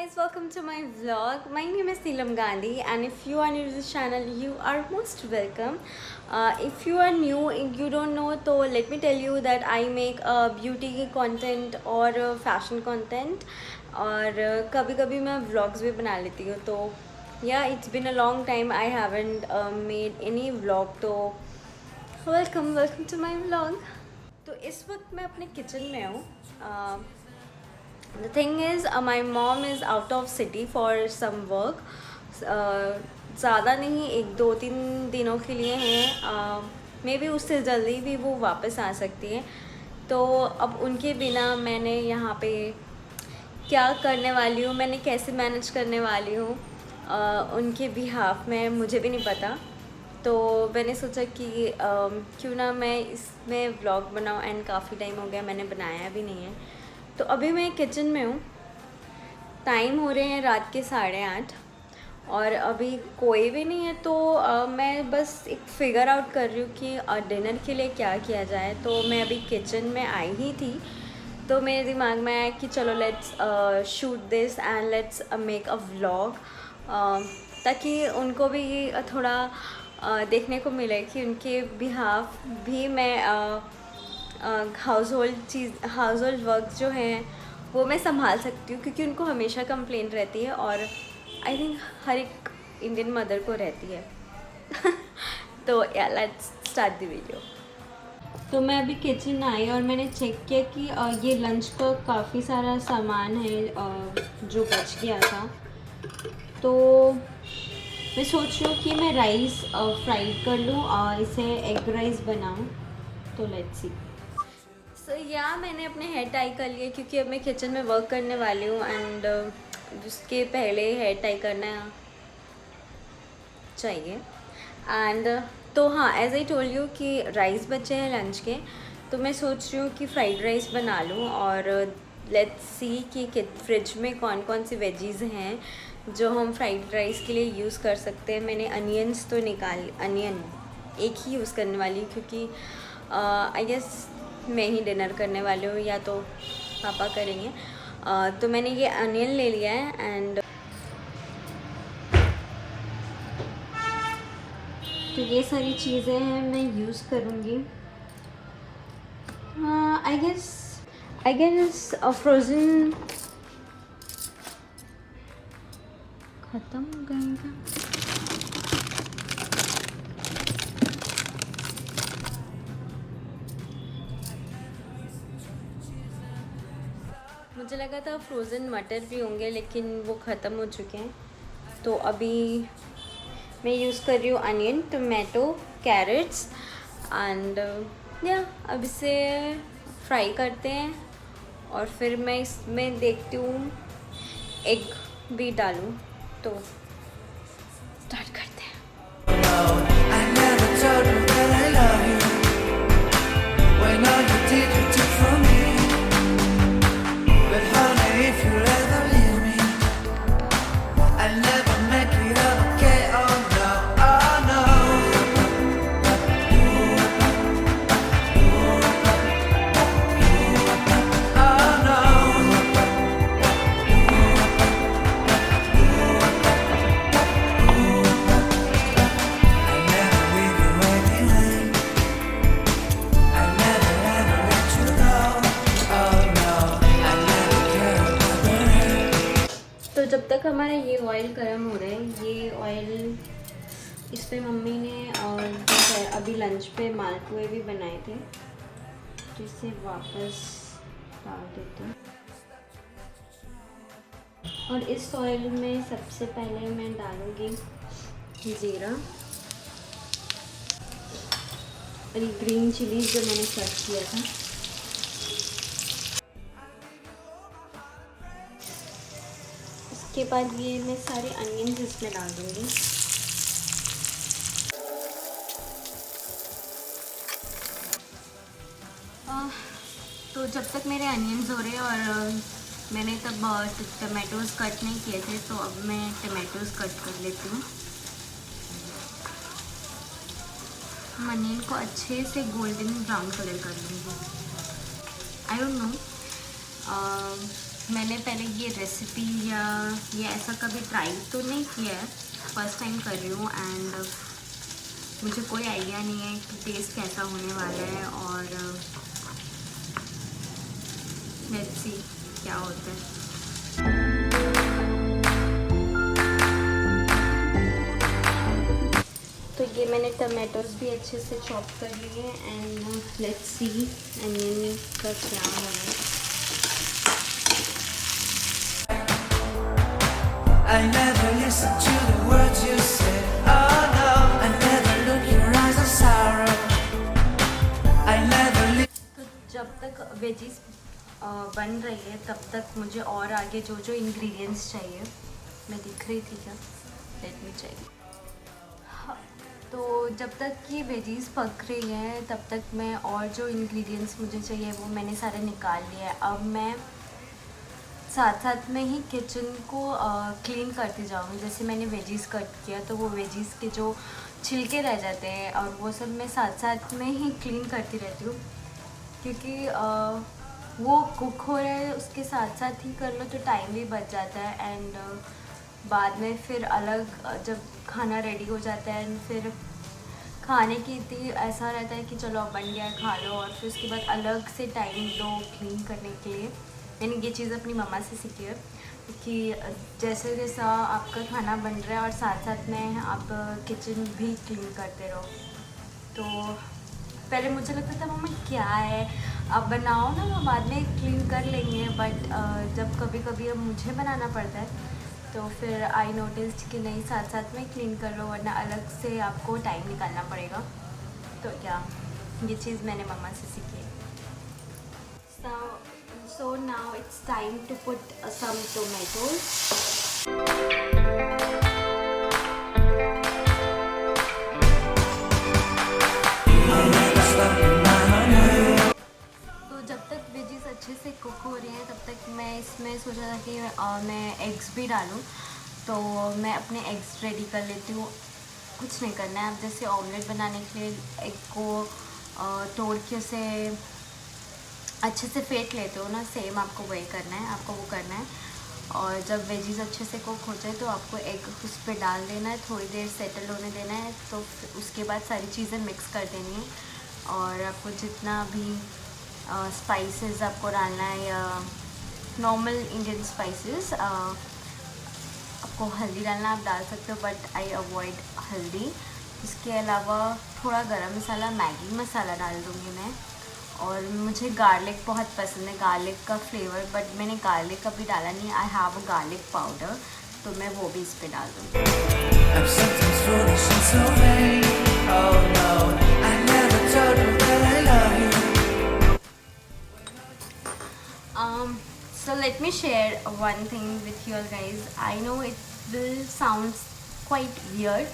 guys, welcome to my vlog. My name is Neelam Gandhi, and if you are new to this channel, you are most welcome. If you are new and you don't know, so let me tell you that I make beauty content or fashion content, और कभी कभी मैं vlogs भी बना लेती हूँ. तो yeah, it's been a long time I haven't made any vlog. तो welcome to my vlog. तो इस वक्त मैं अपने किचन में हूँ. The thing is, my mom is out of city for some work. ज़्यादा नहीं, 1-2-3 दिनों के लिए हैं. मे बी उससे जल्दी भी वो वापस आ सकती है. तो अब उनके बिना मैंने यहाँ पे क्या करने वाली हूँ, मैंने कैसे मैनेज करने वाली हूँ उनके बिहाफ में, मुझे भी नहीं पता. तो मैंने सोचा कि क्यों ना मैं इसमें व्लॉग बनाऊँ. एंड काफ़ी टाइम हो गया मैंने बनाया भी नहीं है. तो अभी मैं किचन में हूँ. टाइम हो रहे हैं रात के 8:30 और अभी कोई भी नहीं है. तो मैं बस एक फ़िगर आउट कर रही हूँ कि डिनर के लिए क्या किया जाए. तो मैं अभी किचन में आई ही थी, तो मेरे दिमाग में आया कि चलो let's shoot this and let's make a vlog, ताकि उनको भी थोड़ा देखने को मिले कि उनके बिहाफ भी मैं हाउस होल्ड वर्क जो हैं वो मैं संभाल सकती हूँ, क्योंकि उनको हमेशा कंप्लेंट रहती है और आई थिंक हर एक इंडियन मदर को रहती है. तो या लेट्स स्टार्ट द वीडियो. तो मैं अभी किचन आई और मैंने चेक किया कि ये लंच का काफ़ी सारा सामान है जो बच गया था. तो मैं सोच रही हूँ कि मैं राइस फ्राइड कर लूँ और इसे एग राइस बनाऊँ. तो लेट्स सी. सो या मैंने अपने हेयर टाई कर लिए, क्योंकि अब मैं किचन में वर्क करने वाली हूँ एंड उसके पहले हेयर टाई करना चाहिए. एंड तो हाँ, एज आई टोल्ड यू कि राइस बचे हैं लंच के, तो मैं सोच रही हूँ कि फ्राइड राइस बना लूँ. और लेट्स सी कि फ्रिज में कौन कौन सी वेजीज़ हैं जो हम फ्राइड राइस के लिए यूज़ कर सकते हैं. मैंने अनियंस तो अनियन एक ही यूज़ करने वाली हूँ, क्योंकि आई गेस मैं ही डिनर करने वाली हूँ या तो पापा करेंगे. तो मैंने ये अनियन ले लिया है एंड तो ये सारी चीज़ें हैं मैं यूज़ करूँगी. आई गेस फ्रोज़न ख़त्म हो गएगा. मुझे लगा था फ्रोज़न मटर भी होंगे, लेकिन वो ख़त्म हो चुके हैं. तो अभी मैं यूज़ कर रही हूँ अनियन, टोमेटो, कैरेट्स एंड या अब इसे फ्राई करते हैं. और फिर मैं इसमें देखती हूँ एग भी डालूँ. तो स्टार्ट करते हैं. जब तक हमारा ये ऑयल गर्म हो रहा है, ये ऑयल इस पे मम्मी ने और अभी लंच पे मालपुए भी बनाए थे, तो इसे वापस डाल देते हैं. और इस ऑयल में सबसे पहले मैं डालूँगी ज़ीरा और ये ग्रीन चिलीज जो मैंने कट किया था. के बाद ये मैं सारे अनियंस इसमें डाल दूँगी. तो जब तक मेरे अनियंस हो रहे हैं, और मैंने तब टमाटोज़ कट नहीं किए थे, तो अब मैं टमाटोज़ कट कर लेती हूँ. अनियन को अच्छे से गोल्डन ब्राउन कलर कर लूँगी. आई डोंट नो मैंने पहले ये रेसिपी या ये ऐसा कभी ट्राई तो नहीं किया है, फर्स्ट टाइम कर रही हूँ एंड मुझे कोई आइडिया नहीं है कि टेस्ट कैसा होने वाला है और लेट्स सी क्या होता है। तो ये मैंने टमाटोज भी अच्छे से चॉप कर लिए एंड लेट्स सी अनियन का क्या हो रहा है। I never listen to the words you say. Oh no, I never look your eyes of sorrow. I never तो जब तक वेजीज बन रही है तब तक मुझे और आगे जो जो इंग्रेडिएंट्स चाहिए, मैं दिख रही थी क्या, लेट मी चेक। तो जब तक ये वेजीज पक रही है तब तक मैं और जो इंग्रेडिएंट्स मुझे चाहिए वो मैंने सारे निकाल लिया है। अब मैं साथ साथ में ही किचन को क्लीन करती जाऊँगी। जैसे मैंने वेजीज़ कट किया तो वो वेजीज़ के जो छिलके रह जाते हैं और वो सब मैं साथ साथ में ही क्लीन करती रहती हूँ, क्योंकि वो कुक हो रहा है उसके साथ साथ ही कर लो तो टाइम भी बच जाता है एंड बाद में फिर अलग जब खाना रेडी हो जाता है एंड फिर खाने की इतनी ऐसा रहता है कि चलो अब बन गया खा लो, और फिर उसके बाद अलग से टाइम दो क्लीन करने के लिए। मैंने ये चीज़ अपनी मम्मा से सीखी है कि जैसे जैसा आपका खाना बन रहा है और साथ साथ में आप किचन भी क्लीन करते रहो। तो पहले मुझे लगता था मम्मा क्या है, अब बनाओ ना, वो बाद में क्लीन कर लेंगे, बट जब कभी कभी अब मुझे बनाना पड़ता है तो फिर आई नोटिस्ड कि नहीं, साथ साथ में क्लीन कर लो वरना अलग से आपको टाइम निकालना पड़ेगा। तो क्या ये चीज़ मैंने मम्मा से सीखी है। So now it's time to put some tomatoes. तो जब तक वेजीज अच्छे से कुक हो रही हैं तब तक मैं इसमें सोचा था कि मैं एग्स भी डालूं, तो मैं अपने एग्स रेडी कर लेती हूँ। कुछ नहीं करना है, अब जैसे ऑमलेट बनाने के लिए एग को तोड़ के उसे अच्छे से फेंट लेते हो ना, सेम आपको वही करना है, आपको वो करना है। और जब वेजीज अच्छे से कुक हो जाए तो आपको एग उस पर डाल देना है, थोड़ी देर सेटल होने देना है, तो उसके बाद सारी चीज़ें मिक्स कर देनी है। और आपको जितना भी स्पाइसेस आपको डालना है या नॉर्मल इंडियन स्पाइसेस, आपको हल्दी डालना आप डाल सकते हो, बट आई अवॉइड हल्दी। इसके अलावा थोड़ा गरम मसाला, मैगी मसाला डाल दूँगी मैं। और मुझे गार्लिक बहुत पसंद है, गार्लिक का फ्लेवर, बट मैंने गार्लिक अभी डाला नहीं, I have a garlic powder, तो मैं वो भी इस पे डाल दूँगी। So let me share one thing with you all guys. I know it will sound quite weird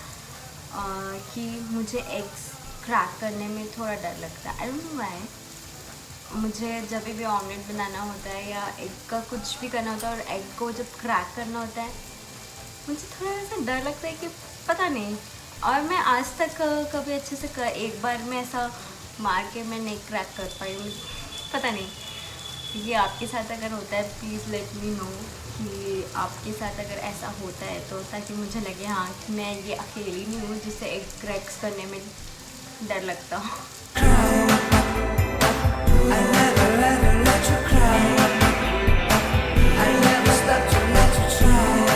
कि मुझे एग्स क्रैक करने में थोड़ा डर लगता है। I don't know why. मुझे जब भी ऑमलेट बनाना होता है या एग का कुछ भी करना होता है और एग को जब क्रैक करना होता है, मुझे थोड़ा ऐसा डर लगता है कि पता नहीं। और मैं आज तक कभी अच्छे से एक बार में ऐसा मार के मैं नहीं क्रैक कर पाई, पता नहीं। ये आपके साथ अगर होता है प्लीज़ लेट मी नो कि आपके साथ अगर ऐसा होता है, तो ताकि मुझे लगे हाँ कि मैं ये अकेली नहीं हूँ जिसे एग क्रैक्स करने में डर लगता हो। I never ever let you cry. I never stop to let you try.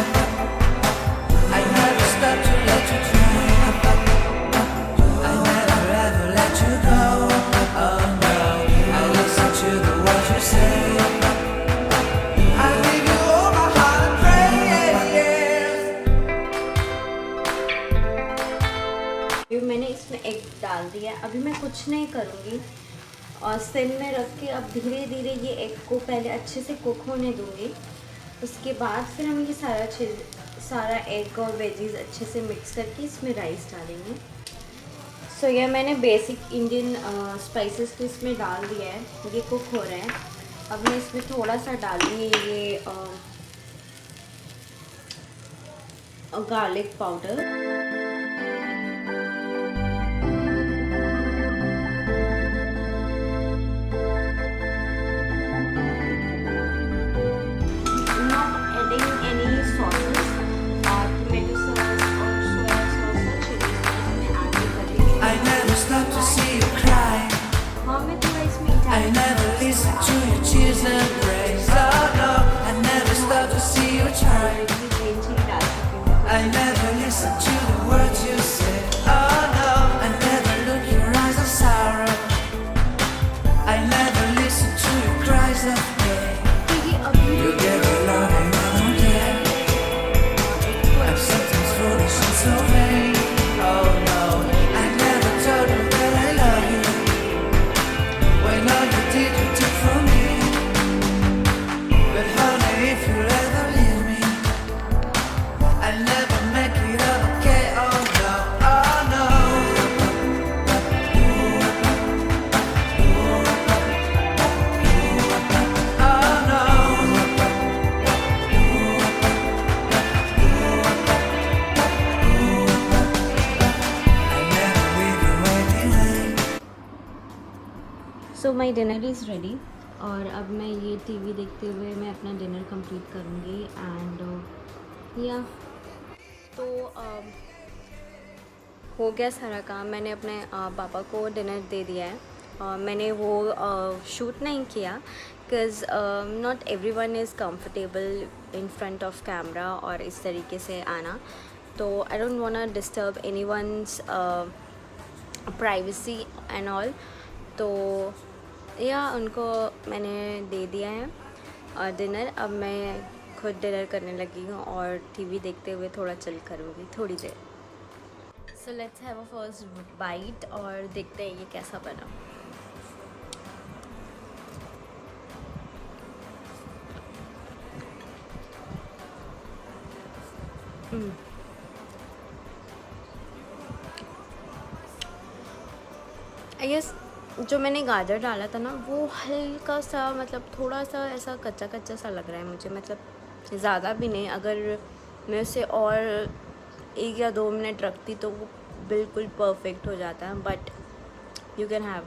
I never stop to let you try. I never ever let you go. Oh no, I listen to the words you say. I give you all my heart and pray, yeah. मैंने इसमें egg डाल दिया, अभी मैं कुछ नहीं करूँगी और सिम में रख के अब धीरे धीरे ये एग को पहले अच्छे से कुक होने दूँगी। उसके बाद फिर हम ये सारा एग और वेजीज अच्छे से मिक्स करके इसमें राइस डालेंगे। सो ये मैंने बेसिक इंडियन स्पाइसेस को इसमें डाल दिया है, ये कुक हो रहा है। अब मैं इसमें थोड़ा सा डालूँगी ये garlic powder. My dinner is ready और अब मैं ये टीवी देखते हुए मैं अपना डिनर कंप्लीट करूँगी एंड या तो हो गया सारा काम। मैंने अपने पापा को डिनर दे दिया है। मैंने वो शूट नहीं किया because not everyone is comfortable in front of camera और इस तरीके से आना, तो I don't want to disturb anyone's privacy and all. तो या उनको मैंने दे दिया है डिनर। अब मैं खुद डिनर करने लगी हूँ और टीवी देखते हुए थोड़ा चिल करूँगी थोड़ी देर। So let's have a first bite और देखते हैं ये कैसा बना। आई गेस जो मैंने गाजर डाला था ना वो हल्का सा मतलब थोड़ा सा ऐसा कच्चा कच्चा सा लग रहा है मुझे, मतलब ज़्यादा भी नहीं। अगर मैं उसे और 1 या 2 मिनट रखती तो वो बिल्कुल परफेक्ट हो जाता है। बट यू कैन हैव,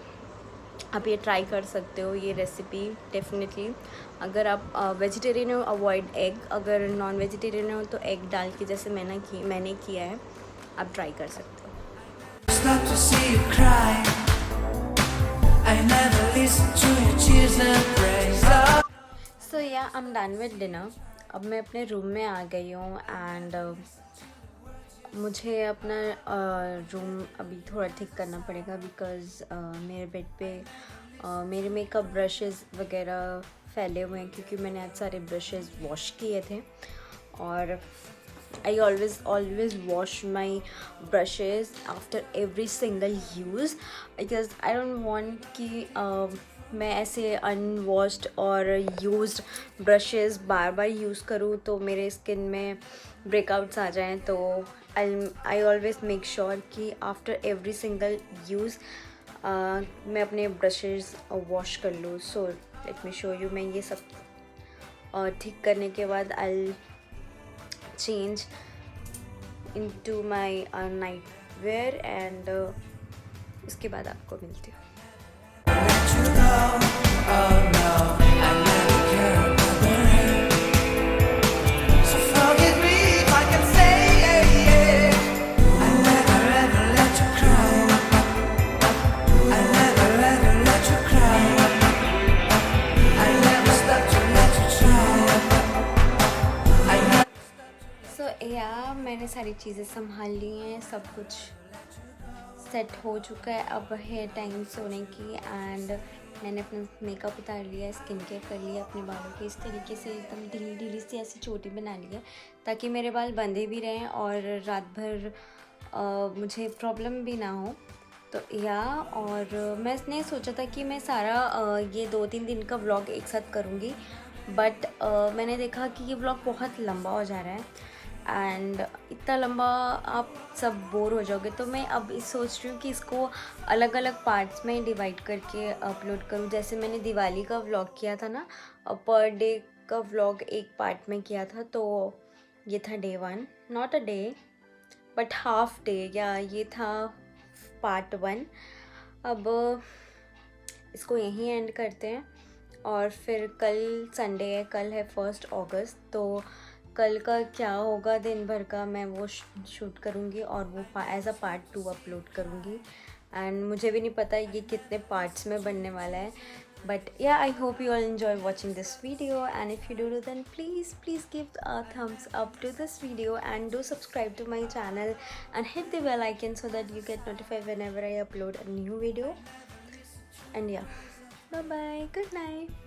आप ये ट्राई कर सकते हो ये रेसिपी डेफिनेटली। अगर आप वेजिटेरियन हो अवॉइड एग, अगर नॉन वेजिटेरियन हो तो एग डाल के जैसे मैंने किया है, आप ट्राई कर सकते हो। सो या I am done with dinner. अब मैं अपने रूम में आ गई हूँ एंड मुझे अपना रूम अभी थोड़ा ठीक करना पड़ेगा बिकॉज़ मेरे बेड पे मेरे मेकअप ब्रशेस वगैरह फैले हुए हैं क्योंकि मैंने आज सारे ब्रशेस वॉश किए थे। और I always wash my brushes after every single use because I don't want कि मैं ऐसे अनवॉश्ड और यूज्ड ब्रशेस बार बार यूज़ करूँ तो मेरे स्किन में ब्रेकआउट्स आ जाएं। तो आई ऑलवेज मेक श्योर कि आफ्टर एवरी सिंगल यूज़ मैं अपने ब्रशेस वॉश कर लूँ। So let me show you. मैं ये सब ठीक करने के बाद I change into my night where and उसके बाद आपको मिलती हूँ। मैंने सारी चीज़ें संभाल ली हैं, सब कुछ सेट हो चुका है। अब है टाइम सोने की एंड मैंने अपना मेकअप उतार लिया, स्किन केयर कर लिया, अपने बालों की इस तरीके से एकदम ढीली ढीली सी ऐसी चोटी बना ली है ताकि मेरे बाल बंधे भी रहें और रात भर मुझे प्रॉब्लम भी ना हो। तो या और मैंने सोचा था कि मैं सारा ये 2-3 दिन का व्लॉग एक साथ करूँगी, बट मैंने देखा कि ये व्लॉग बहुत लंबा हो जा रहा है एंड इतना लंबा आप सब बोर हो जाओगे। तो मैं अब सोच रही हूँ कि इसको अलग अलग पार्ट्स में डिवाइड करके अपलोड करूँ। जैसे मैंने दिवाली का व्लॉग किया था ना, पर डे का व्लॉग एक पार्ट में किया था, तो ये था day 1, not a day but half day, या ये था पार्ट 1। अब इसको यहीं एंड करते हैं और फिर कल संडे है, कल है 1 अगस्त, तो कल का क्या होगा दिन भर का मैं वो शूट करूँगी और वो एज अ पार्ट 2 अपलोड करूँगी। एंड मुझे भी नहीं पता ये कितने पार्ट्स में बनने वाला है, but yeah, I hope you all enjoy watching this video, and if you do then please give a thumbs up to this video and do subscribe to my channel and hit the bell icon so that you get notified whenever I upload a new video. And yeah, bye bye, good night.